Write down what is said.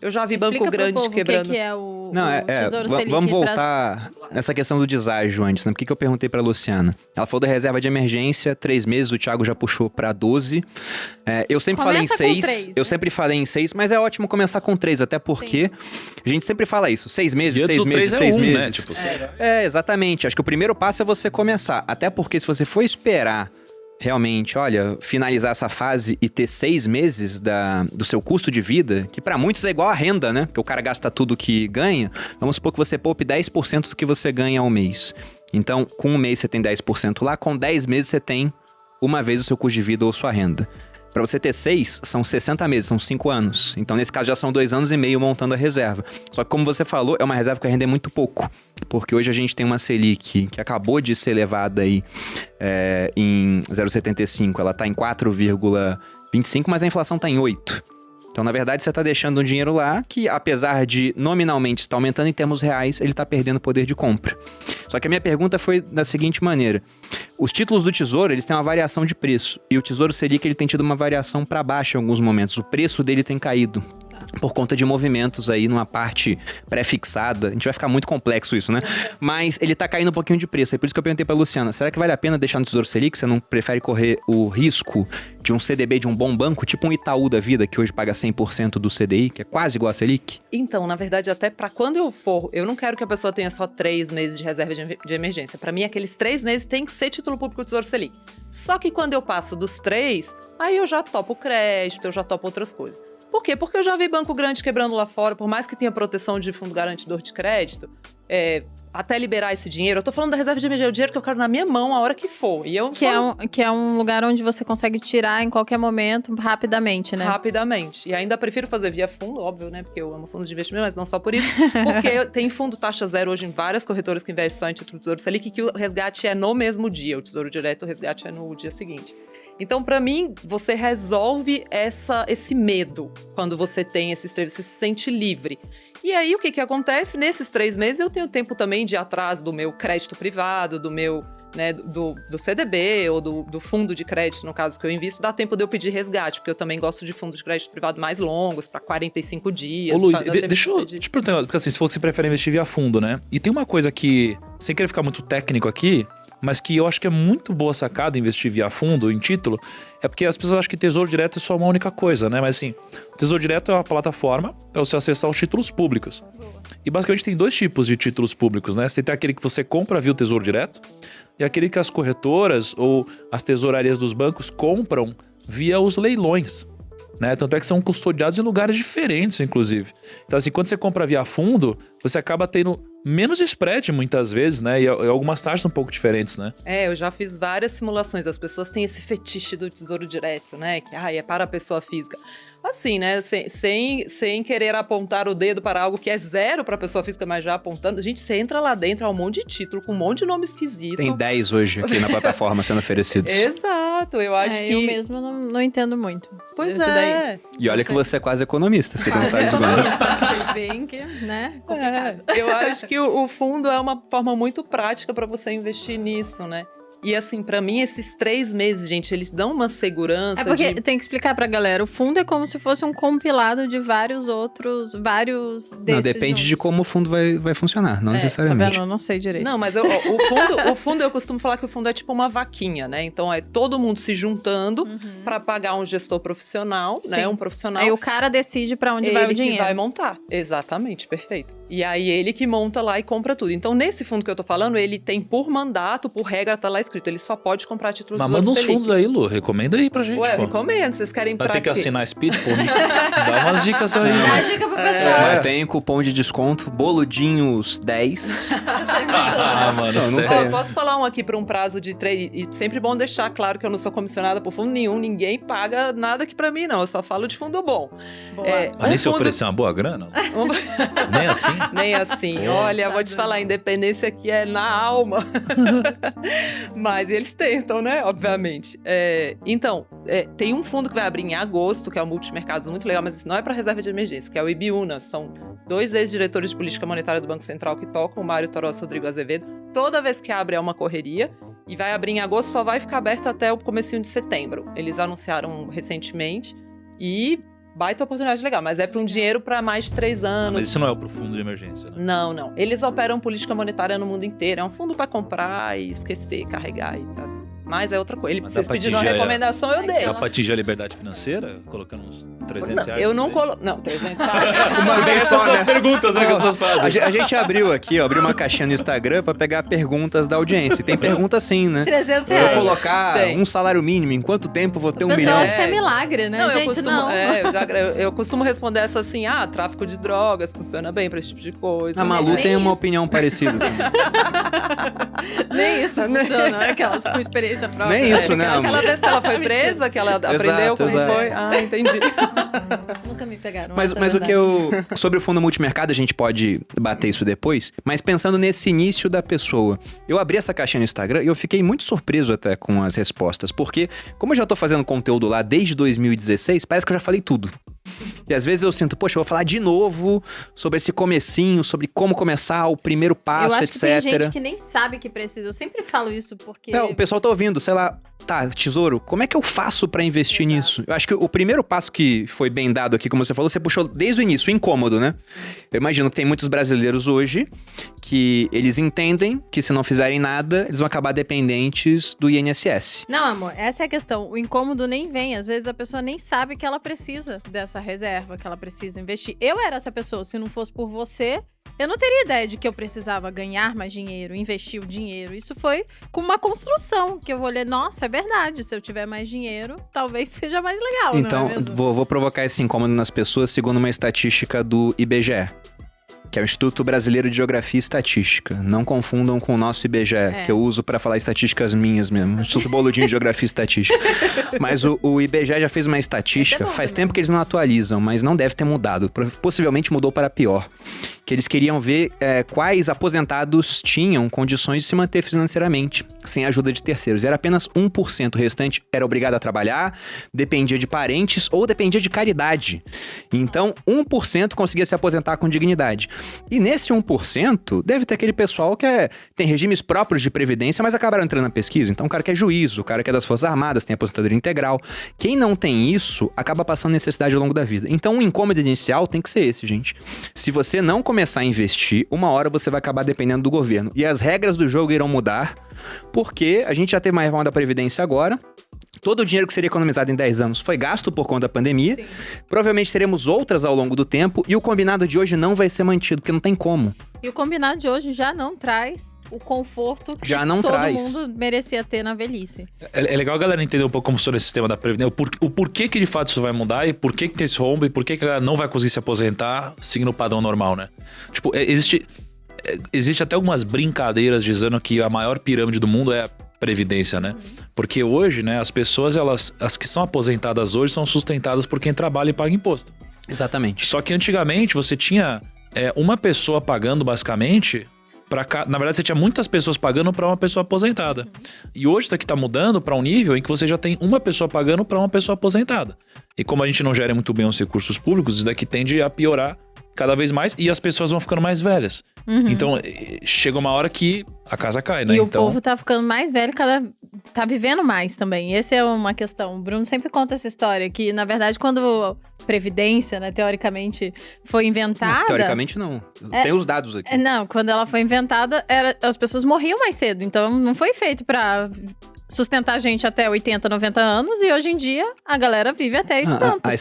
Eu já vi Explica banco grande pro povo quebrando. O que é o Não, Tesouro Selic? vamos voltar nessa questão do deságio antes, né? Por que eu perguntei pra Luciana? Ela falou da reserva de emergência, 3 meses, o Thiago já puxou pra 12. Eu sempre falei em Começa com 6, 3, eu né? sempre falei em 6, mas é ótimo começar com 3, até porque a gente sempre fala isso, 6 meses, E antes 6 o meses, 3 é 6 1, meses. né? Tipo, Exatamente. Acho que o primeiro passo é você começar. Até porque se você for esperar realmente, olha, finalizar essa fase e ter 6 meses do seu custo de vida, que pra muitos é igual a renda, né? Porque o cara gasta tudo que ganha. Vamos supor que você poupe 10% do que você ganha ao mês. Então, com um mês você tem 10% lá, com 10 meses você tem uma vez o seu custo de vida ou sua renda. Para você ter 6, são 60 meses, são 5 anos. Então, nesse caso, já são 2 anos e meio montando a reserva. Só que, como você falou, é uma reserva que vai render muito pouco. Porque hoje a gente tem uma Selic que acabou de ser elevada aí em 0,75. Ela está em 4,25, mas a inflação está em 8. Então, na verdade, você está deixando um dinheiro lá que, apesar de nominalmente estar aumentando em termos reais, ele está perdendo poder de compra. Só que a minha pergunta foi da seguinte maneira. Os títulos do Tesouro, eles têm uma variação de preço. E o Tesouro Selic, ele tem tido uma variação para baixo em alguns momentos. O preço dele tem caído por conta de movimentos aí numa parte pré-fixada. A gente vai ficar muito complexo isso, né? Mas ele tá caindo um pouquinho de preço. É por isso que eu perguntei pra Luciana, será que vale a pena deixar no Tesouro Selic? Você não prefere correr o risco de um CDB de um bom banco, tipo um Itaú da vida, que hoje paga 100% do CDI, que é quase igual a Selic? Então, na verdade, até pra quando eu for, eu não quero que a pessoa tenha só 3 meses de reserva de emergência. Pra mim, aqueles 3 meses tem que ser título público do Tesouro Selic. Só que quando eu passo dos 3, aí eu já topo crédito, eu já topo outras coisas. Por quê? Porque eu já vi banco grande quebrando lá fora, por mais que tenha proteção de fundo garantidor de crédito, até liberar esse dinheiro. Eu tô falando da reserva de emergência, o dinheiro que eu quero na minha mão a hora que for. E eu Que é um lugar onde você consegue tirar em qualquer momento, rapidamente, né? Rapidamente. E ainda prefiro fazer via fundo, óbvio, né? Porque eu amo fundos de investimento, mas não só por isso. Porque tem fundo taxa zero hoje em várias corretoras que investem só em título do Tesouro Selic, que o resgate é no mesmo dia. O Tesouro Direto, o resgate é no dia seguinte. Então, pra mim, você resolve esse medo quando você tem esses 3, você se sente livre. E aí, o que acontece? Nesses 3 meses, eu tenho tempo também de ir atrás do meu crédito privado, do meu, né, do CDB ou do fundo de crédito, no caso que eu invisto, dá tempo de eu pedir resgate, porque eu também gosto de fundos de crédito privado mais longos, para 45 dias. Ô, Lu, deixa eu te perguntar, porque assim, se for que você prefere investir via fundo, né? E tem uma coisa que, sem querer ficar muito técnico aqui, mas que eu acho que é muito boa sacada investir via fundo, em título, é porque as pessoas acham que Tesouro Direto é só uma única coisa, né? Mas assim, o Tesouro Direto é uma plataforma para você acessar os títulos públicos. E basicamente tem 2 tipos de títulos públicos, né? Você tem aquele que você compra via o Tesouro Direto e aquele que as corretoras ou as tesourarias dos bancos compram via os leilões, né? Tanto é que são custodiados em lugares diferentes, inclusive. Então assim, quando você compra via fundo, você acaba tendo menos spread muitas vezes, né? E algumas taxas um pouco diferentes, né? Eu já fiz várias simulações. As pessoas têm esse fetiche do Tesouro Direto, né? Que é para a pessoa física. Assim, né? Sem querer apontar o dedo para algo que é zero para a pessoa física, mas já apontando. Gente, você entra lá dentro, há um monte de título, com um monte de nome esquisito. Tem 10 hoje aqui na plataforma sendo oferecidos. Exato, eu acho que... Eu mesmo não entendo muito. Pois Esse é. daí. E olha que você é quase economista, segundo tá dizendo. Vocês veem que, né? Complicado. Eu acho que o fundo é uma forma muito prática para você investir nisso, né? E assim, pra mim, esses 3 meses, gente, eles dão uma segurança. É porque tem que explicar pra galera, o fundo é como se fosse um compilado de vários desses Não, depende juntos. de como o fundo vai funcionar, não Tá necessariamente. vendo? Eu não sei direito. Não, mas o fundo, eu costumo falar que o fundo é tipo uma vaquinha, né? Então é todo mundo se juntando pra pagar um gestor profissional, né? Sim. Um profissional. Aí o cara decide pra onde vai o Ele dinheiro. que vai montar. Exatamente, perfeito. E aí ele que monta lá e compra tudo. Então nesse fundo que eu tô falando, ele tem por mandato, por regra, tá lá escrito, ele só pode comprar título do Mas Tesouro manda uns Selic. fundos aí, Lu. Recomenda aí pra gente, Ué, pô. recomendo. Vocês querem Vai pra ter que quê? assinar Speed, pô. Dá umas dicas aí. Dá a dica pro pessoal. Mas tem cupom de desconto, boludinhos 10. Ah, mano, Não sério. tem. Ó, posso falar um aqui por um prazo de 3... E sempre bom deixar claro que eu não sou comissionada por fundo nenhum. Ninguém paga nada aqui pra mim, não. Eu só falo de fundo bom. Boa. Mas nem se fundo- oferecer uma boa grana? Nem assim? Nem assim. Olha, vou te falar, a independência aqui é na alma. Mas eles tentam, né? Obviamente. Então, tem um fundo que vai abrir em agosto, que é o Multimercados, muito legal, mas isso não é para reserva de emergência, que é o Ibiúna. São 2 ex-diretores de política monetária do Banco Central que tocam, o Mário Toros e o Rodrigo Azevedo. Toda vez que abre é uma correria. E vai abrir em agosto, só vai ficar aberto até o comecinho de setembro. Eles anunciaram recentemente. E baita oportunidade legal, mas é para um dinheiro para mais de 3 anos. Mas isso não é pro fundo de emergência, né? Não. Eles operam política monetária no mundo inteiro. É um fundo para comprar e esquecer, carregar e pra... Mas é outra coisa. Mas Vocês pediram uma recomendação, eu dei. Dá pra atingir a liberdade financeira? Colocando uns 300 reais? Eu não coloco... Não, 300 reais. Uma vez Essas só, são as né? perguntas, né, que as pessoas fazem. A gente abriu aqui, ó, abriu uma caixinha no Instagram pra pegar perguntas da audiência. E tem pergunta assim, né? 300 Se eu reais. colocar Tem. um salário mínimo, em quanto tempo vou ter O 1 pessoal milhão? acha que é milagre, né? Não, Gente, eu costumo, não. eu costumo responder essa assim, tráfico de drogas funciona bem pra esse tipo de coisa. A Malu Nem tem uma isso. opinião parecida também. Nem isso funciona, aquelas com experiência própria. Nem isso, né, Aquela amor? vez que ela foi Mentira. presa, que ela aprendeu como exato. foi. Entendi. Nunca me pegaram. Mas essa é o que verdade. Sobre o fundo multimercado, a gente pode bater isso depois. Mas pensando nesse início da pessoa, eu abri essa caixinha no Instagram e eu fiquei muito surpreso até com as respostas. Porque, como eu já tô fazendo conteúdo lá desde 2016, parece que eu já falei tudo. E às vezes eu sinto, poxa, eu vou falar de novo sobre esse comecinho, sobre como começar, o primeiro passo, Eu acho etc. que tem gente que nem sabe que precisa. Eu sempre falo isso porque... O pessoal tá ouvindo, sei lá, tá, tesouro, como é que eu faço pra investir nisso? Eu acho que o primeiro passo que foi bem dado aqui, como você falou, você puxou desde o início, o incômodo, né? Eu imagino que tem muitos brasileiros hoje que eles entendem que se não fizerem nada, eles vão acabar dependentes do INSS. Não, amor, essa é a questão. O incômodo nem vem. Às vezes a pessoa nem sabe que ela precisa dessa reserva, que ela precisa investir. Eu era essa pessoa. Se não fosse por você, eu não teria ideia de que eu precisava ganhar mais dinheiro, investir o dinheiro. Isso foi com uma construção, que eu vou ler, nossa, é verdade. Se eu tiver mais dinheiro, talvez seja mais legal, Então, não é mesmo? vou provocar esse incômodo nas pessoas segundo uma estatística do IBGE. Que é o Instituto Brasileiro de Geografia e Estatística. Não confundam com o nosso IBGE, que eu uso pra falar estatísticas minhas mesmo. Instituto Boludinho de Geografia e Estatística. Mas o IBGE já fez uma estatística, faz tempo que eles não atualizam, mas não deve ter mudado. Possivelmente mudou para pior. Que eles queriam ver quais aposentados tinham condições de se manter financeiramente, sem a ajuda de terceiros. Era apenas 1%. O restante era obrigado a trabalhar, dependia de parentes ou dependia de caridade. Então, 1% conseguia se aposentar com dignidade. E nesse 1%, deve ter aquele pessoal que tem regimes próprios de previdência, mas acabaram entrando na pesquisa. Então, o cara que é juiz, o cara que é das Forças Armadas, tem aposentadoria integral. Quem não tem isso, acaba passando necessidade ao longo da vida. Então, o incômodo inicial tem que ser esse, gente. Se você não começar a investir, uma hora você vai acabar dependendo do governo. E as regras do jogo irão mudar, porque a gente já teve uma reforma da Previdência agora. Todo o dinheiro que seria economizado em 10 anos foi gasto por conta da pandemia. Sim. Provavelmente teremos outras ao longo do tempo. E o combinado de hoje não vai ser mantido, porque não tem como. E o combinado de hoje já não traz o conforto que Já não todo traz. mundo merecia ter na velhice. É legal a galera entender um pouco como funciona esse sistema da Previdência, o porquê que de fato isso vai mudar e por que tem esse rombo e por que a galera não vai conseguir se aposentar seguindo o padrão normal, né? Tipo, existe até algumas brincadeiras dizendo que a maior pirâmide do mundo é a Previdência, né? Porque hoje, né, as pessoas, as que são aposentadas hoje são sustentadas por quem trabalha e paga imposto. Exatamente. Só que antigamente você tinha uma pessoa pagando basicamente... Na verdade, você tinha muitas pessoas pagando para uma pessoa aposentada. E hoje isso aqui tá mudando para um nível em que você já tem uma pessoa pagando para uma pessoa aposentada. E como a gente não gera muito bem os recursos públicos, isso daqui tende a piorar cada vez mais e as pessoas vão ficando mais velhas. Então, chega uma hora que a casa cai, né? E o Então, povo tá ficando mais velho, tá vivendo mais também. Essa é uma questão. O Bruno sempre conta essa história, que na verdade quando Previdência, né, teoricamente, foi inventada... Não, teoricamente não. Tem os dados aqui. Não, quando ela foi inventada, as pessoas morriam mais cedo. Então não foi feito pra sustentar a gente até 80, 90 anos. E hoje em dia, a galera vive até esse tanto. A